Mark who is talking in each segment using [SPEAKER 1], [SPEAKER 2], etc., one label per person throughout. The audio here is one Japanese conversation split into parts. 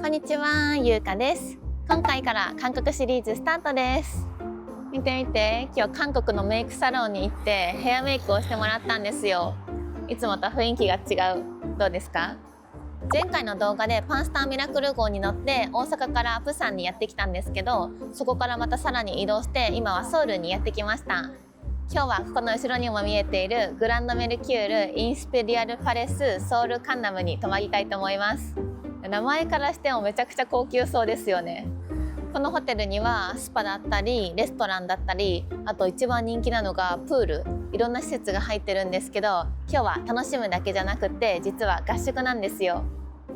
[SPEAKER 1] こんにちは、ゆうかです。今回から韓国シリーズスタートです。見て見て、今日韓国のメイクサロンに行ってヘアメイクをしてもらったんですよ。いつもと雰囲気が違う。どうですか？前回の動画でパンスターミラクル号に乗って大阪からプサンにやってきたんですけど、そこからまたさらに移動して今はソウルにやってきました。今日はこの後ろにも見えているグランドメルキュールインスペリアルパレスソウルカンナムに泊まりたいと思います。名前からしてもめちゃくちゃ高級そうですよね。このホテルにはスパだったりレストランだったり、あと一番人気なのがプール、いろんな施設が入ってるんですけど、今日は楽しむだけじゃなくって実は合宿なんですよ。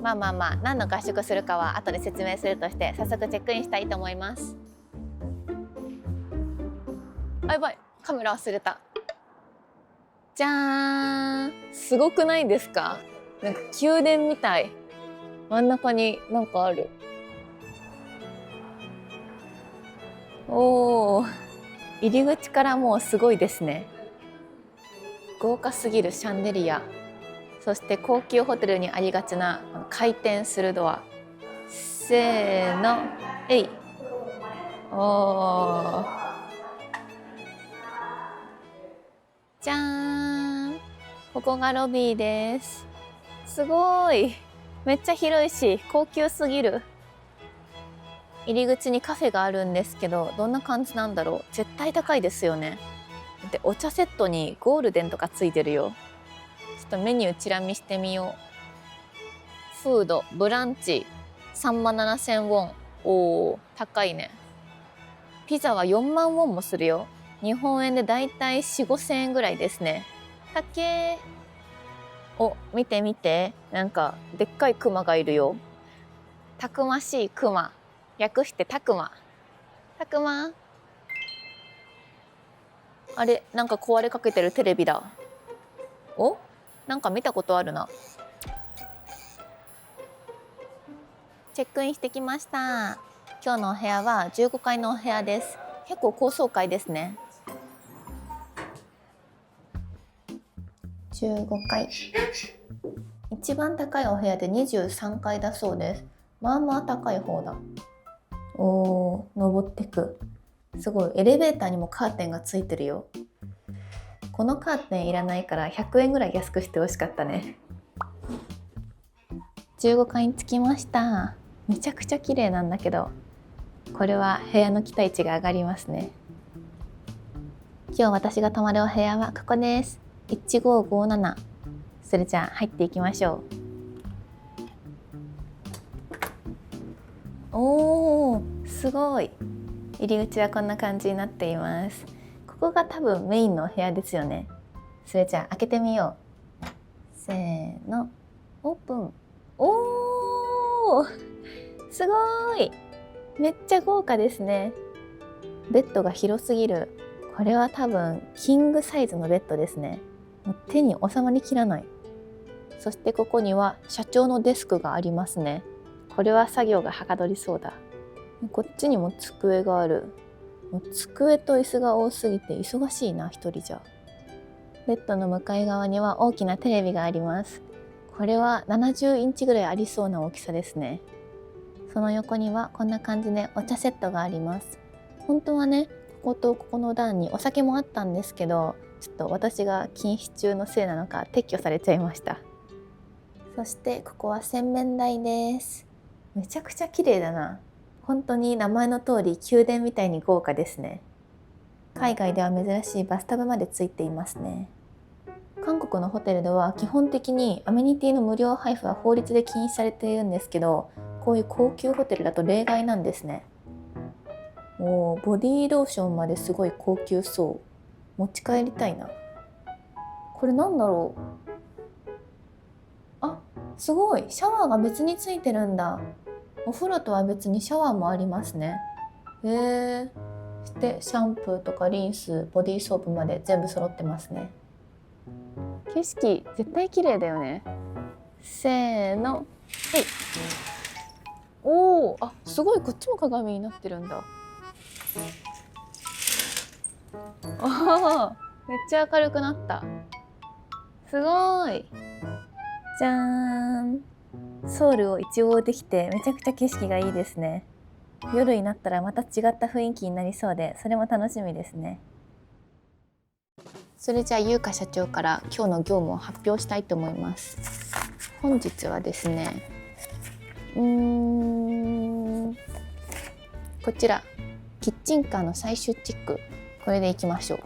[SPEAKER 1] まあ何の合宿するかは後で説明するとして、早速チェックインしたいと思います。あ、やばい、カメラ忘れた。じゃーん、すごくないですか？なんか宮殿みたい。真ん中になんかある。おー、入り口からもうすごいですね。豪華すぎるシャンデリア、そして高級ホテルにありがちな回転するドア。せーの、えい。おー、じゃーん、ここがロビーです。すごい、めっちゃ広いし高級すぎる。入り口にカフェがあるんですけど、どんな感じなんだろう。絶対高いですよね。で、お茶セットにゴールデンとかついてるよ。ちょっとメニューチラ見してみよう。フードブランチ3万7000ウォン。おー、高いね。ピザは4万ウォンもするよ。日本円でだいたい4、5千円ぐらいですね。たけー。お、見て見て、なんかでっかいクマがいるよ。たくましいクマ、略してたくま。たくま、あれ、なんか壊れかけてるテレビだ。お、なんか見たことあるな。チェックインしてきました。今日のお部屋は15階のお部屋です。結構高層階ですね。15階。一番高いお部屋で23階だそうです。まあまあ高い方だ。おー、登ってく。すごい、エレベーターにもカーテンがついてるよ。このカーテンいらないから100円ぐらい安くしてほしかったね。15階に着きました。めちゃくちゃ綺麗なんだけど、これは部屋の期待値が上がりますね。今日私が泊まるお部屋はここです。1557。それじゃあ入っていきましょう。おー、すごい。入り口はこんな感じになっています。ここが多分メインのお部屋ですよね。それじゃあ開けてみよう。せーの、オープン。おー、すごい。めっちゃ豪華ですね。ベッドが広すぎる。これは多分キングサイズのベッドですね。もう手に収まりきらない。そしてここには社長のデスクがありますね。これは作業がはかどりそうだ。こっちにも机がある。もう机と椅子が多すぎて忙しいな、一人じゃ。ベッドの向かい側には大きなテレビがあります。これは70インチぐらいありそうな大きさですね。その横にはこんな感じでお茶セットがあります。本当はね、こことここの段にお酒もあったんですけど、ちょっと私が禁止中のせいなのか撤去されちゃいました。そしてここは洗面台です。めちゃくちゃ綺麗だな。本当に名前の通り宮殿みたいに豪華ですね。海外では珍しいバスタブまでついていますね。韓国のホテルでは基本的にアメニティの無料配布は法律で禁止されているんですけど、こういう高級ホテルだと例外なんですね。おー、ボディーローションまですごい高級そう。持ち帰りたいな。これなんだろう。あ、すごい、シャワーが別についてるんだ。お風呂とは別にシャワーもありますね。へえ。そしてシャンプーとかリンス、ボディーソープまで全部揃ってますね。景色絶対綺麗だよね。せーの、はい。おお、あ、すごい、こっちも鏡になってるんだ。ああ、めっちゃ明るくなった。すごい。じゃーん。ソウルを一望できてめちゃくちゃ景色がいいですね。夜になったらまた違った雰囲気になりそうで、それも楽しみですね。それじゃあ優香社長から今日の業務を発表したいと思います。本日はですね、こちらキッチンカーの最終チェック、これでいきましょう。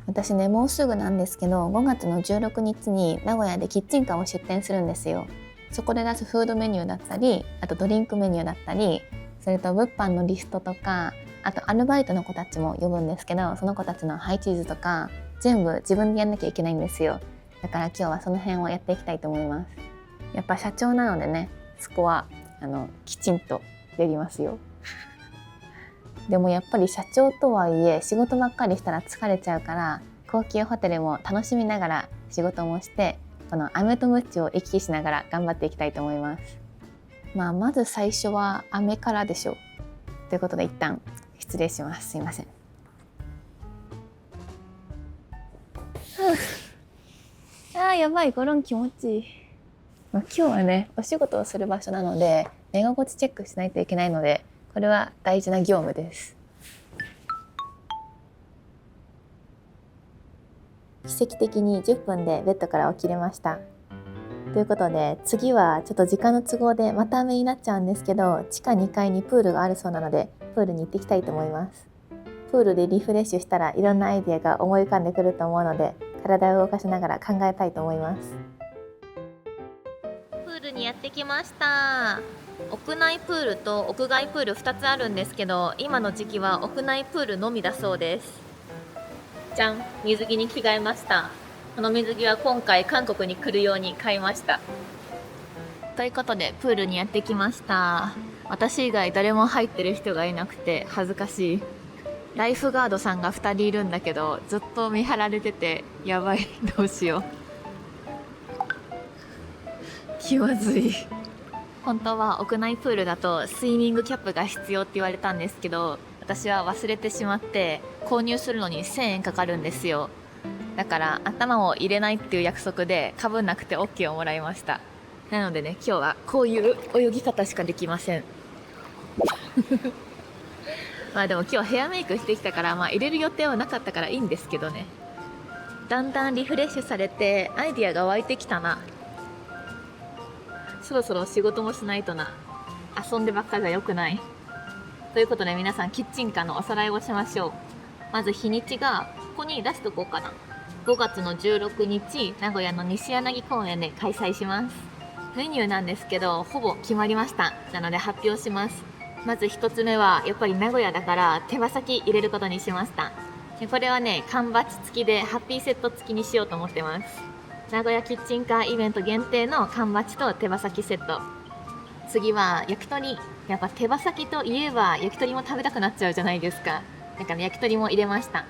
[SPEAKER 1] 私ね、もうすぐなんですけど、5月の16日に名古屋でキッチンカーを出店するんですよ。そこで出すフードメニューだったり、あとドリンクメニューだったり、それと物販のリストとか、あとアルバイトの子たちも呼ぶんですけど、その子たちの配置図とか全部自分でやんなきゃいけないんですよ。だから今日はその辺をやっていきたいと思います。やっぱ社長なのでね、そこはきちんとやりますよ。でもやっぱり社長とはいえ仕事ばっかりしたら疲れちゃうから、高級ホテルも楽しみながら仕事もして、この飴とムチを行き来しながら頑張っていきたいと思います。まず最初は飴からでしょう。ということで一旦失礼します。すいません。やばい、ゴロン気持ちいい。今日はね、お仕事をする場所なので寝心地チェックしないといけないので、これは大事な業務です。奇跡的に10分でベッドから起きれました。ということで、次はちょっと時間の都合でまた雨になっちゃうんですけど、地下2階にプールがあるそうなので、プールに行ってきたいと思います。プールでリフレッシュしたらいろんなアイデアが思い浮かんでくると思うので、体を動かしながら考えたいと思います。プールにやってきました。屋内プールと屋外プール2つあるんですけど、今の時期は屋内プールのみだそうです。じゃん、水着に着替えました。この水着は今回韓国に来るように買いました。ということでプールにやってきました。私以外誰も入ってる人がいなくて恥ずかしい。ライフガードさんが2人いるんだけど、ずっと見張られててやばい、どうしよう。気まずい。本当は屋内プールだとスイミングキャップが必要って言われたんですけど、私は忘れてしまって購入するのに1000円かかるんですよ。だから頭を入れないっていう約束でかぶんなくて OK をもらいました。なのでね、今日はこういう泳ぎ方しかできません。でも今日ヘアメイクしてきたから、入れる予定はなかったからいいんですけどね。だんだんリフレッシュされてアイディアが湧いてきたな。そろそろ仕事もしないとな。遊んでばっかじゃよくない。ということで皆さん、キッチンカーのおさらいをしましょう。まず日にちがここに出しとこうかな。5月の16日、名古屋の西柳公園で開催します。メニューなんですけど、ほぼ決まりました。なので発表します。まず1つ目はやっぱり名古屋だから手羽先入れることにしました。でこれはね、缶バッジ付きでハッピーセット付きにしようと思ってます。名古屋キッチンカーイベント限定の缶バッジと手羽先セット。次は焼き鳥。やっぱ手羽先といえば焼き鳥も食べたくなっちゃうじゃないですか。だから焼き鳥も入れました。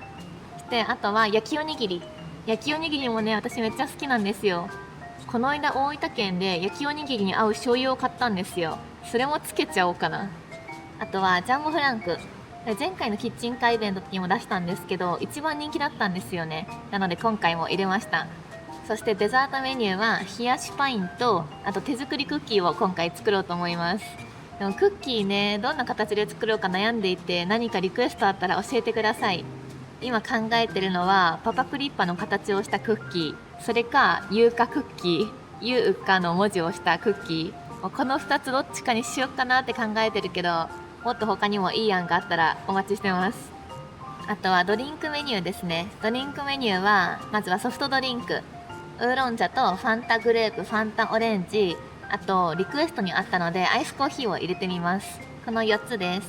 [SPEAKER 1] であとは焼きおにぎり。焼きおにぎりもね、私めっちゃ好きなんですよ。この間大分県で焼きおにぎりに合う醤油を買ったんですよ。それもつけちゃおうかな。あとはジャンボフランク。前回のキッチンカーイベントの時も出したんですけど、一番人気だったんですよね。なので今回も入れました。そしてデザートメニューは冷やしパインと、あと手作りクッキーを今回作ろうと思います。でもクッキーね、どんな形で作ろうか悩んでいて、何かリクエストあったら教えてください。今考えてるのはパパクリッパの形をしたクッキー、それか優香クッキー、優香の文字をしたクッキー、この2つどっちかにしようかなって考えてるけど、もっと他にもいい案があったらお待ちしてます。あとはドリンクメニューですね。ドリンクメニューはまずはソフトドリンク、ウーロン茶とファンタグレープ、ファンタオレンジ、あとリクエストにあったのでアイスコーヒーを入れてみます。この4つです。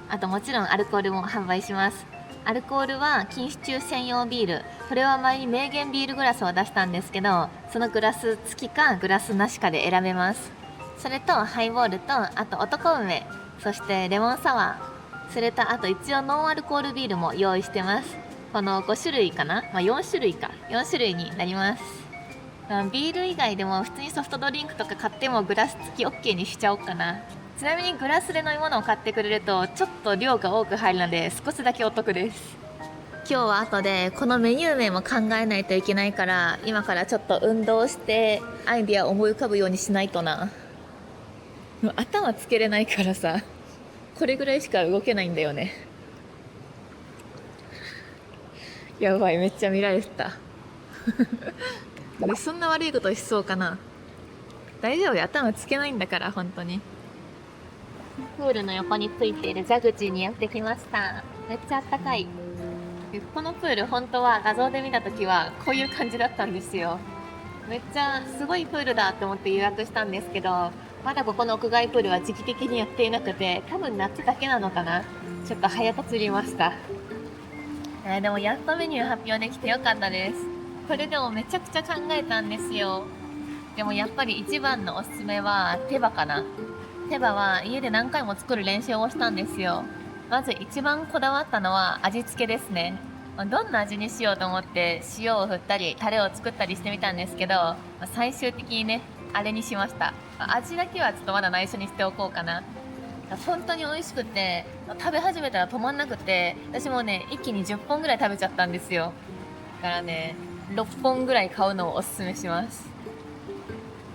[SPEAKER 1] あともちろんアルコールも販売します。アルコールは禁酒中専用ビール。これは前に名言ビールグラスを出したんですけど、そのグラス付きかグラスなしかで選べます。それとハイボールと、あと男梅、そしてレモンサワー、それとあと一応ノンアルコールビールも用意してます。この5種類かな、4種類か、4種類になります。ビール以外でも普通にソフトドリンクとか買ってもグラス付き OK にしちゃおうかな。ちなみにグラスで飲み物を買ってくれるとちょっと量が多く入るので少しだけお得です。今日は後でこのメニュー名も考えないといけないから、今からちょっと運動してアイディアを思い浮かぶようにしないとな。頭つけれないからさ、これぐらいしか動けないんだよね。やばい、めっちゃ見られてた。そんな悪いことしそうかな。大丈夫よ、頭つけないんだから本当に。プールの横についている蛇口にやってきました。めっちゃあったかい。このプール本当は画像で見た時はこういう感じだったんですよ。めっちゃすごいプールだって思って予約したんですけど、まだここの屋外プールは時期的にやっていなくて、多分夏だけなのかな。ちょっと早とちりました。でもやっとメニュー発表できてよかったです。これでもめちゃくちゃ考えたんですよ。でもやっぱり一番のおすすめは手羽かな。手羽は家で何回も作る練習をしたんですよ。まず一番こだわったのは味付けですね。どんな味にしようと思って塩を振ったりタレを作ったりしてみたんですけど、最終的にね、あれにしました。味だけはちょっとまだ内緒にしておこうかな。本当に美味しくて、食べ始めたら止まんなくて、私もね、一気に10本ぐらい食べちゃったんですよ。だからね、6本ぐらい買うのをおすすめします。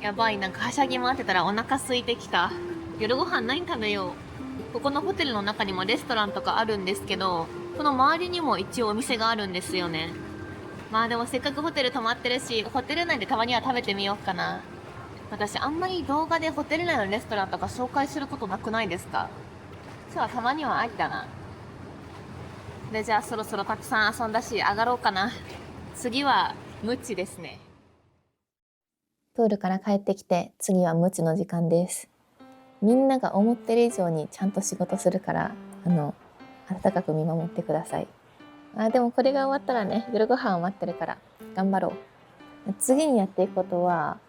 [SPEAKER 1] やばい、なんかはしゃぎ回ってたらお腹空いてきた。夜ご飯何食べよう。ここのホテルの中にもレストランとかあるんですけど、この周りにも一応お店があるんですよね。まあでもせっかくホテル泊まってるし、ホテル内でたまには食べてみようかな。私あんまり動画でホテル内のレストランとか紹介することなくないですか？今日はたまにはありだな。で、じゃあそろそろたくさん遊んだし上がろうかな。次はムチですね。プールから帰ってきて、次はムチの時間です。みんなが思ってる以上にちゃんと仕事するから、温かく見守ってください。でもこれが終わったらね、夜ご飯待ってるから頑張ろう。次にやっていくことは、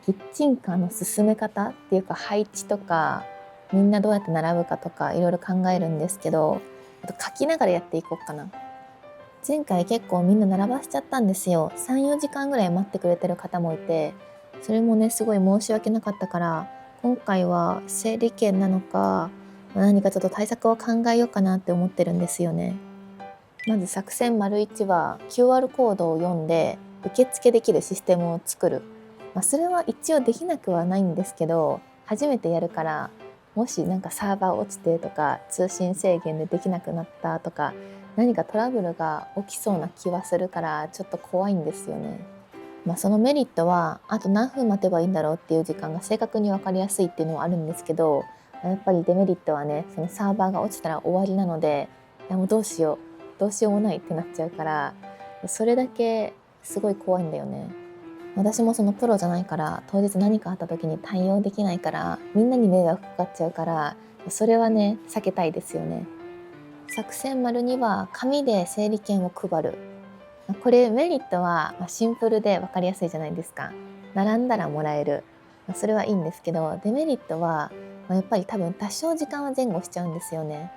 [SPEAKER 1] キッチンカーの進め方っていうか配置とか、みんなどうやって並ぶかとかいろいろ考えるんですけど、あと書きながらやっていこうかな。前回結構みんな並ばしちゃったんですよ。3、4時間ぐらい待ってくれてる方もいて、それもねすごい申し訳なかったから、今回は整理券なのか何かちょっと対策を考えようかなって思ってるんですよね。まず作戦丸1は QR コードを読んで受付できるシステムを作る。それは一応できなくはないんですけど、初めてやるから、もしなんかサーバー落ちてとか通信制限でできなくなったとか何かトラブルが起きそうな気はするからちょっと怖いんですよね。そのメリットはあと何分待てばいいんだろうっていう時間が正確に分かりやすいっていうのはあるんですけど、やっぱりデメリットはね、そのサーバーが落ちたら終わりなので、いやもうどうしようもないってなっちゃうから、それだけすごい怖いんだよね。私もそのプロじゃないから当日何かあった時に対応できないから、みんなに迷惑かかっちゃうから、それはね避けたいですよね。作戦丸2は紙で整理券を配る。これメリットはシンプルで分かりやすいじゃないですか。並んだらもらえる。それはいいんですけど、デメリットはやっぱり多分多少時間は前後しちゃうんですよね。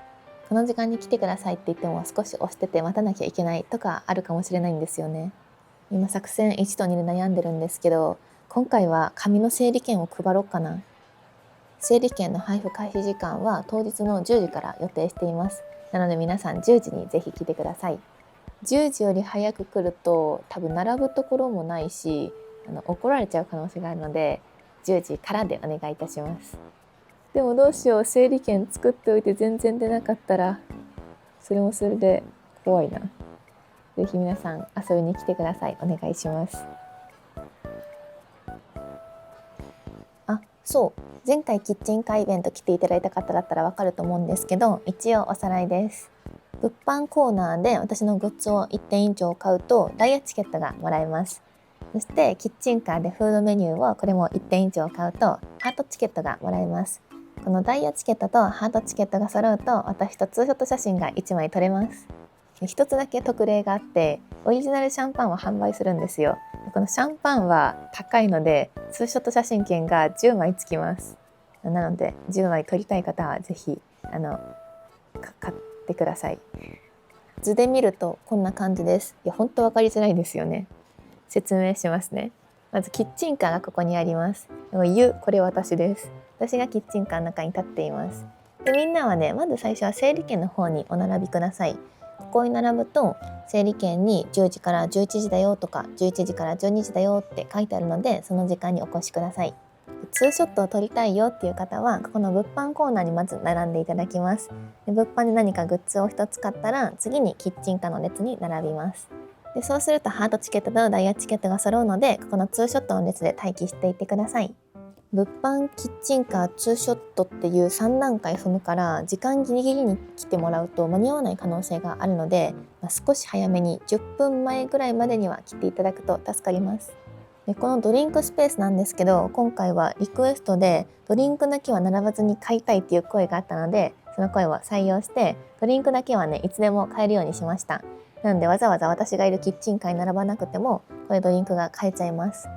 [SPEAKER 1] この時間に来てくださいって言っても少し押してて待たなきゃいけないとかあるかもしれないんですよね。今作戦1と2で悩んでるんですけど、今回は紙の整理券を配ろうかな。整理券の配布開始時間は当日の10時から予定しています。なので皆さん10時にぜひ来てください。10時より早く来ると多分並ぶところもないし、怒られちゃう可能性があるので10時からでお願いいたします。でもどうしよう、整理券作っておいて全然出なかったらそれもそれで怖いな。ぜひ皆さん遊びに来てください。お願いします。そう、前回キッチンカーイベント来ていただいた方だったらわかると思うんですけど、一応おさらいです。物販コーナーで私のグッズを1点以上買うとダイヤチケットがもらえます。そしてキッチンカーでフードメニューをこれも1点以上買うとハートチケットがもらえます。このダイヤチケットとハートチケットが揃うと私とツーショット写真が1枚撮れます。一つだけ特例があって、オリジナルシャンパンを販売するんですよ。このシャンパンは高いのでツーショット写真券が10枚つきます。なので10枚撮りたい方はぜひ買ってください。図で見るとこんな感じです。いや本当分かりづらいですよね。説明しますね。まずキッチンカーがここにあります。これ私です。私がキッチンカーの中に立っています。でみんなはね、まず最初は整理券の方にお並びください。学校に並ぶと整理券に10時から11時だよとか11時から12時だよって書いてあるので、その時間にお越しください。ツーショットを撮りたいよっていう方はここの物販コーナーにまず並んでいただきます。で、物販で何かグッズを1つ買ったら次にキッチンカーの列に並びます。で、そうするとハートチケットとダイヤチケットが揃うので、ここのツーショットの列で待機していてください。物販、キッチンカー、ツーショットっていう3段階踏むから、時間ギリギリに来てもらうと間に合わない可能性があるので、少し早めに10分前ぐらいまでには来ていただくと助かります。で、このドリンクスペースなんですけど、今回はリクエストでドリンクだけは並ばずに買いたいっていう声があったので、その声を採用してドリンクだけはね、いつでも買えるようにしました。なのでわざわざ私がいるキッチンカーに並ばなくてもこれドリンクが買えちゃいます。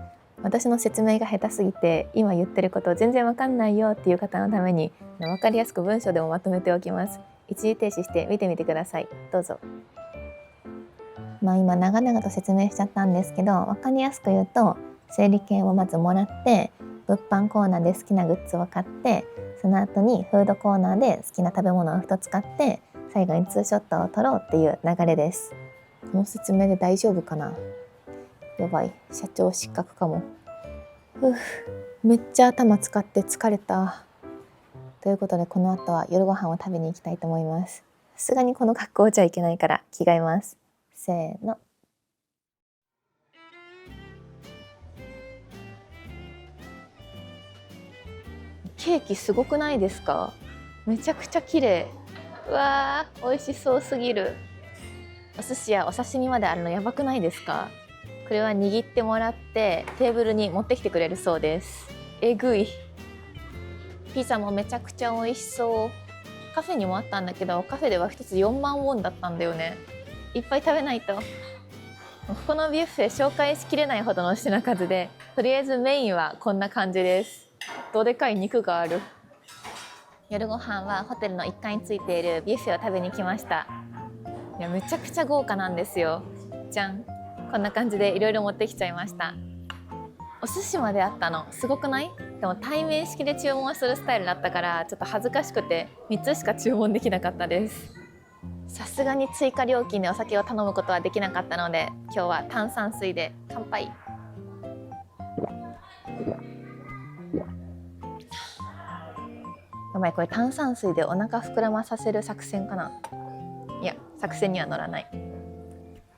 [SPEAKER 1] 私の説明が下手すぎて今言ってること全然わかんないよっていう方のためにわかりやすく文章でもまとめておきます。一時停止して見てみてください。どうぞ。今長々と説明しちゃったんですけど、わかりやすく言うと、整理券をまずもらって物販コーナーで好きなグッズを買って、その後にフードコーナーで好きな食べ物を1つ買って、最後にツーショットを撮ろうっていう流れです。この説明で大丈夫かな。やばい、社長失格かも。めっちゃ頭使って疲れた。ということで、この後は夜ご飯を食べに行きたいと思います。さすがにこの格好じゃいけないから着替えます。せーの。ケーキすごくないですか？めちゃくちゃ綺麗。うわー、美味しそうすぎる。お寿司やお刺身まであるのやばくないですか？これは握ってもらってテーブルに持ってきてくれるそうです。えぐい。ピザもめちゃくちゃ美味しそう。カフェにもあったんだけど、カフェでは1つ4万ウォンだったんだよね。いっぱい食べないと。ここのビュッフェ紹介しきれないほどの品数で、とりあえずメインはこんな感じです。どでかい肉がある。夜ご飯はホテルの1階についているビュッフェを食べに来ました。いや、めちゃくちゃ豪華なんですよ。じゃん。こんな感じでいろいろ持ってきちゃいました。お寿司まであったのすごくない？でも対面式で注文するスタイルだったからちょっと恥ずかしくて3つしか注文できなかったです。さすがに追加料金でお酒を頼むことはできなかったので、今日は炭酸水で乾杯。やばい、これ炭酸水でお腹膨らまさせる作戦かな。いや、作戦には乗らない。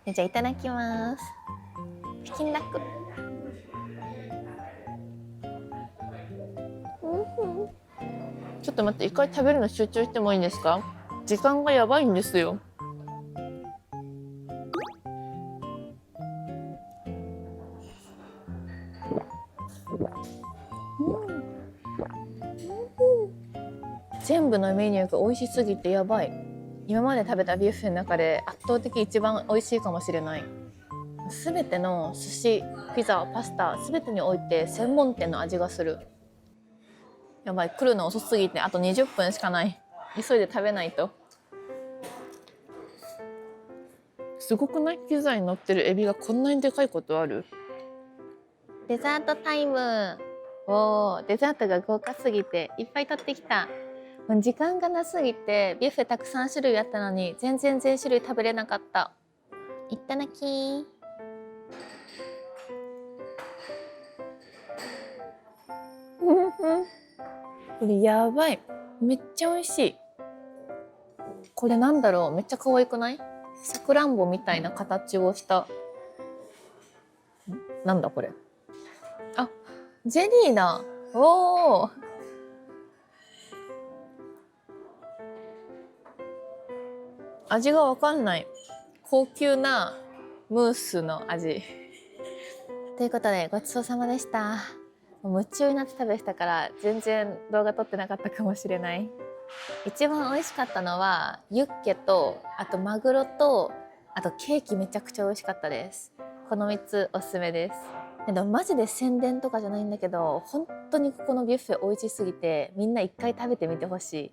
[SPEAKER 1] じゃあいただきます。チキンラック。ちょっと待って、一回食べるの集中してもいいですか？時間がやばいんですよ。全部のメニューが美味しすぎてやばい。今まで食べたビュッフェの中で圧倒的一番美味しいかもしれない。すべての寿司、ピザ、パスタ、すべてにおいて専門店の味がする。やばい、来るの遅すぎてあと20分しかない。急いで食べないと。すごくない？ピザに乗ってるエビがこんなにでかいことある？デザートタイム。おー、デザートが豪華すぎていっぱい取ってきた。時間がなすぎてビュッフェたくさん種類あったのに全然全種類食べれなかった。いただき。これやばい。めっちゃ美味しい。これなんだろう、めっちゃ可愛くない？さくらんぼみたいな形をした。なんだこれ。あ、ジェリーだ。おー。味がわかんない。高級なムースの味。ということでごちそうさまでした。夢中になって食べてたから全然動画撮ってなかったかもしれない。一番美味しかったのはユッケと、あとマグロと、あとケーキめちゃくちゃ美味しかったです。この3つおすすめです。でもマジで宣伝とかじゃないんだけど、本当にここのビュッフェ美味しすぎてみんな一回食べてみてほしい。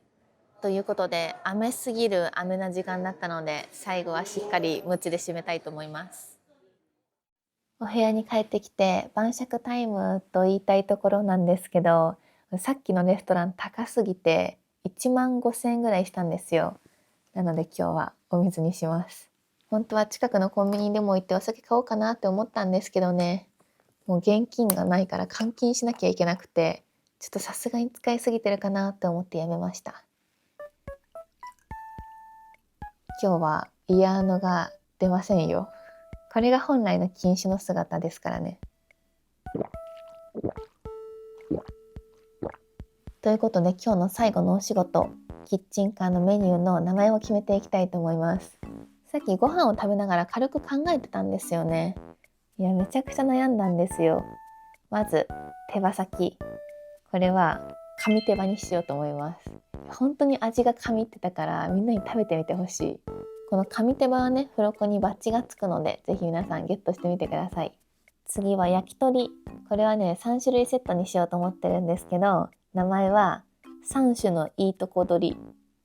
[SPEAKER 1] ということで、雨すぎる雨な時間だったので最後はしっかりムチで締めたいと思います。お部屋に帰ってきて晩酌タイムと言いたいところなんですけど、さっきのレストラン高すぎて1万5,000円ぐらいしたんですよ。なので今日はお水にします。本当は近くのコンビニでも行ってお酒買おうかなって思ったんですけどね、もう現金がないから換金しなきゃいけなくて、ちょっとさすがに使いすぎてるかなって思ってやめました。今日はイヤーノが出ませんよ。これが本来の禁酒の姿ですからね。ということで今日の最後のお仕事、キッチンカーのメニューの名前を決めていきたいと思います。さっきご飯を食べながら軽く考えてたんですよね。いや、めちゃくちゃ悩んだんですよ。まず手羽先、これは紙手羽にしようと思います。本当に味が神ってたからみんなに食べてみてほしい。この紙手羽はね、付録にバッジがつくのでぜひ皆さんゲットしてみてください。次は焼き鳥、これはね3種類セットにしようと思ってるんですけど、名前は3種のいいとこ取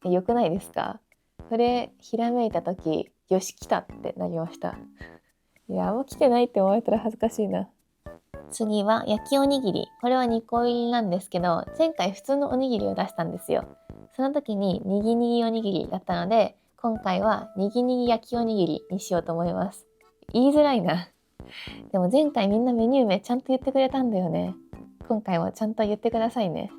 [SPEAKER 1] り。よくないですか？これひらめいた時、よし来たってなりました。いや、あんま来てないって思われたら恥ずかしいな。次は焼きおにぎり、これは2個入りなんですけど、前回普通のおにぎりを出したんですよ。その時ににぎにぎおにぎりだったので、今回はにぎにぎ焼きおにぎりにしようと思います。言いづらいな。でも前回みんなメニュー名ちゃんと言ってくれたんだよね。今回もちゃんと言ってくださいね。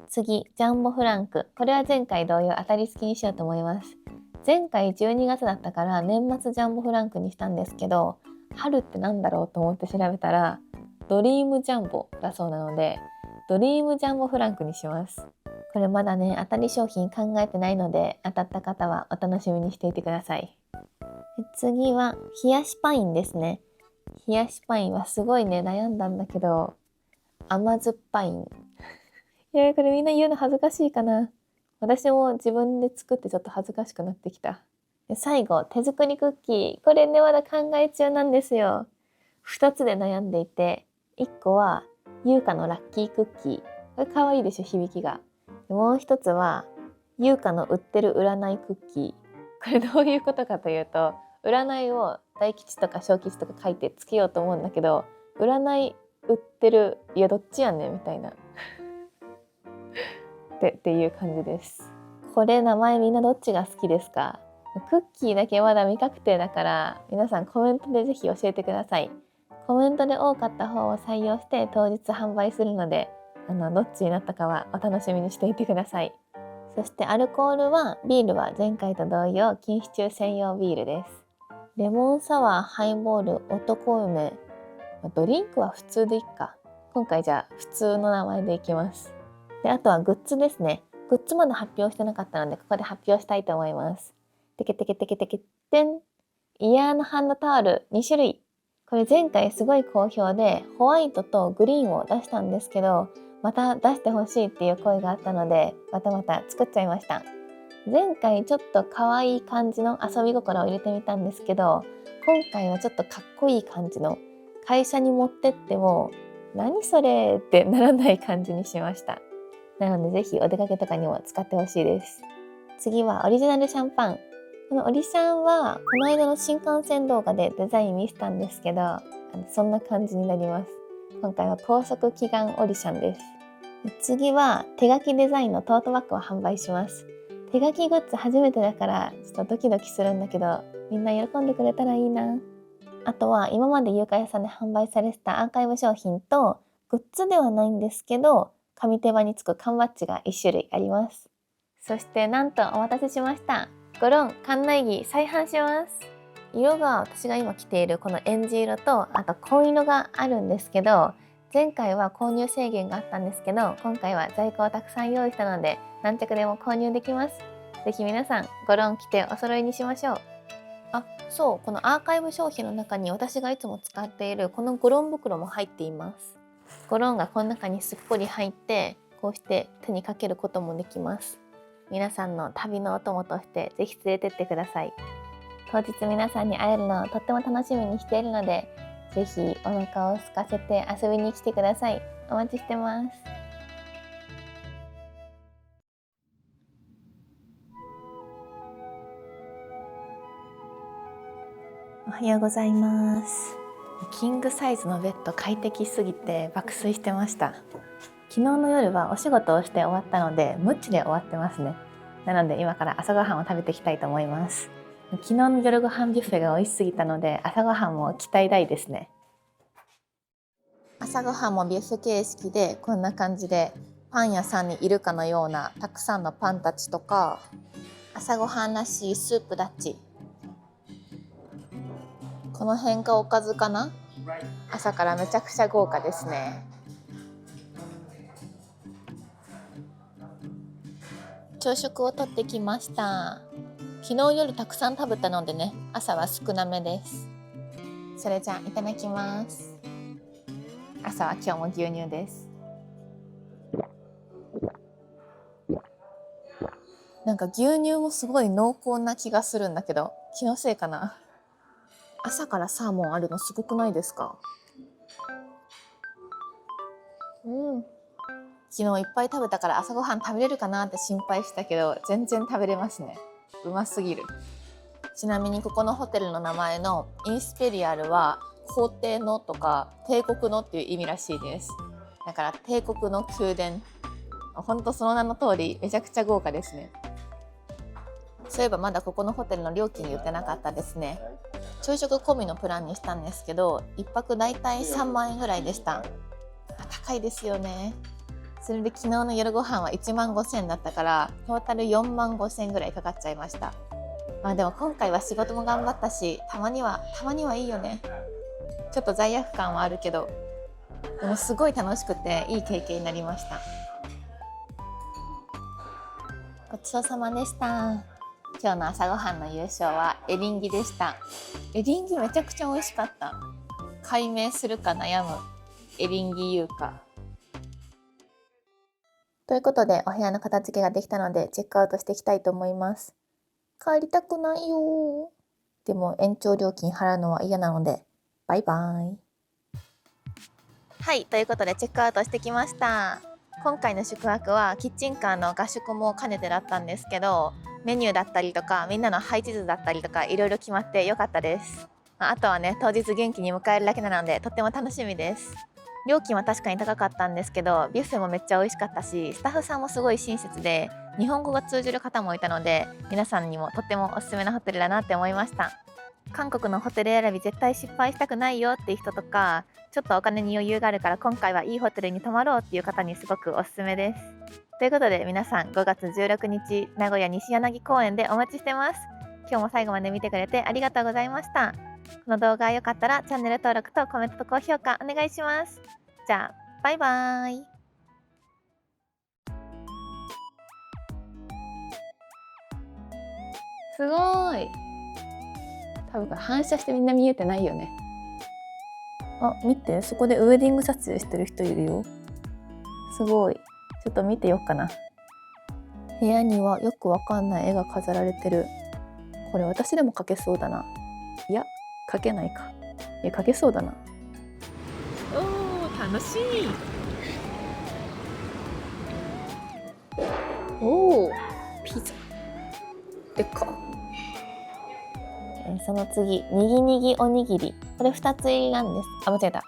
[SPEAKER 1] 次、ジャンボフランク。これは前回同様当たり付きにしようと思います。前回12月だったから年末ジャンボフランクにしたんですけど、春ってなんだろうと思って調べたら、ドリームジャンボだそうなので、ドリームジャンボフランクにします。これまだね、当たり商品考えてないので、当たった方はお楽しみにしていてください。次は冷やしパインですね。冷やしパインはすごいね、悩んだんだけど、甘酸っぱいん。これみんな言うの恥ずかしいかな。私も自分で作ってちょっと恥ずかしくなってきた。で、最後、手作りクッキー。これね、まだ考え中なんですよ。2つで悩んでいて、1個は優香のラッキークッキー。これ可愛いでしょ、響きが。でもう一つは優香の売ってる占いクッキー。これどういうことかというと、占いを大吉とか小吉とか書いてつけようと思うんだけど、占い売ってる、いやどっちやねんみたいなっていう感じです。これ名前みんなどっちが好きですか？クッキーだけまだ未確定だから、皆さんコメントでぜひ教えてください。コメントで多かった方を採用して当日販売するので、どっちになったかはお楽しみにしていてください。そしてアルコールは、ビールは前回と同様禁酒中専用ビールです。レモンサワー、ハイボール、男梅、ドリンクは普通でいいか。今回じゃあ普通の名前でいきます。で、あとはグッズですね。グッズまだ発表してなかったので、ここで発表したいと思います。テケテケテケテケテン。イヤーのハンドタオル2種類。これ前回すごい好評で、ホワイトとグリーンを出したんですけど、また出してほしいっていう声があったので、また作っちゃいました。前回ちょっと可愛い感じの遊び心を入れてみたんですけど、今回はちょっとかっこいい感じの、会社に持ってっても何それってならない感じにしました。なのでぜひお出かけとかにも使ってほしいです。次はオリジナルシャンパン。このオリシャンはこの間の新幹線動画でデザイン見せたんですけど、そんな感じになります。今回は高速祈願オリシャンです。次は手書きデザインのトートバッグを販売します。手書きグッズ初めてだからちょっとドキドキするんだけど、みんな喜んでくれたらいいな。あとは今まで優香屋さんで販売されてたアーカイブ商品と、グッズではないんですけど、紙手羽につく缶バッジが1種類あります。そしてなんとお待たせしました。ゴロン館内着再販します。色が私が今着ているこのエンジ色と、あと紺色があるんですけど、前回は購入制限があったんですけど、今回は在庫をたくさん用意したので何着でも購入できます。ぜひ皆さんゴロン着てお揃いにしましょう。そう、このアーカイブ商品の中に私がいつも使っているこのゴロン袋も入っています。ゴロンがこの中にすっぽり入って、こうして手にかけることもできます。皆さんの旅のお供としてぜひ連れてってください。当日皆さんに会えるのをとっても楽しみにしているので、ぜひお腹を空かせて遊びに来てください。お待ちしてます。おはようございます。キングサイズのベッド快適すぎて爆睡してました。昨日の夜はお仕事をして終わったのでムチで終わってますね。なので今から朝ごはんを食べていきたいと思います。昨日の夜ご飯ビュッフェが美味しすぎたので朝ごはんも期待大ですね。朝ごはんもビュッフェ形式でこんな感じでパン屋さんにいるかのようなたくさんのパンたちとか、朝ごはんらしいスープたち、この辺がおかずかな。朝からめちゃくちゃ豪華ですね。朝食をとってきました。昨日夜たくさん食べたのでね、朝は少なめです。それじゃあいただきます。朝は今日も牛乳です。なんか牛乳もすごい濃厚な気がするんだけど、気のせいかな。朝からサーモンあるのすごくないですか？昨日いっぱい食べたから朝ごはん食べれるかなって心配したけど、全然食べれますね。うますぎる。ちなみにここのホテルの名前のインスペリアルは皇帝のとか帝国のっていう意味らしいです。だから帝国の宮殿。ほんとその名の通りめちゃくちゃ豪華ですね。そういえばまだここのホテルの料金言ってなかったですね。朝食込みのプランにしたんですけど、1泊だいたい3万円ぐらいでした。高いですよね。それで昨日の夜ご飯は1万5千だったからトータル4万5千ぐらいかかっちゃいました。でも今回は仕事も頑張ったし、たまにはいいよね。ちょっと罪悪感はあるけど、でもすごい楽しくていい経験になりました。ごちそうさまでした。今日の朝ごはんの優勝はエリンギでした。エリンギめちゃくちゃ美味しかった。解明するか悩むエリンギ優香。ということでお部屋の片付けができたのでチェックアウトしていきたいと思います。帰りたくないよ。でも延長料金払うのは嫌なのでバイバイ。はい、ということでチェックアウトしてきました。今回の宿泊はキッチンカーの合宿も兼ねてだったんですけど、メニューだったりとかみんなの配置図だったりとかいろいろ決まってよかったです。あとはね、当日元気に迎えるだけなのでとっても楽しみです。料金は確かに高かったんですけど、ビュッフェもめっちゃ美味しかったし、スタッフさんもすごい親切で日本語が通じる方もいたので、皆さんにもとってもおすすめなホテルだなって思いました。韓国のホテル選び絶対失敗したくないよっていう人とか、ちょっとお金に余裕があるから今回はいいホテルに泊まろうっていう方にすごくおすすめです。ということで皆さん5月16日名古屋西柳公園でお待ちしてます。今日も最後まで見てくれてありがとうございました。この動画が良かったらチャンネル登録とコメントと高評価お願いします。じゃあバイバーイ。すごい。多分これ反射してみんな見えてないよね。あ、見て、そこでウェディング撮影してる人いるよ。すごい。ちょっと見てよっかな。部屋にはよくわかんない絵が飾られてる。これ私でも描けそうだな。いや、描けないか。いや、描けそうだな。おー、楽しい。おー、ピザ。でっか。その次、にぎにぎおにぎり。これ2つ入りなんです。あ、間違えた。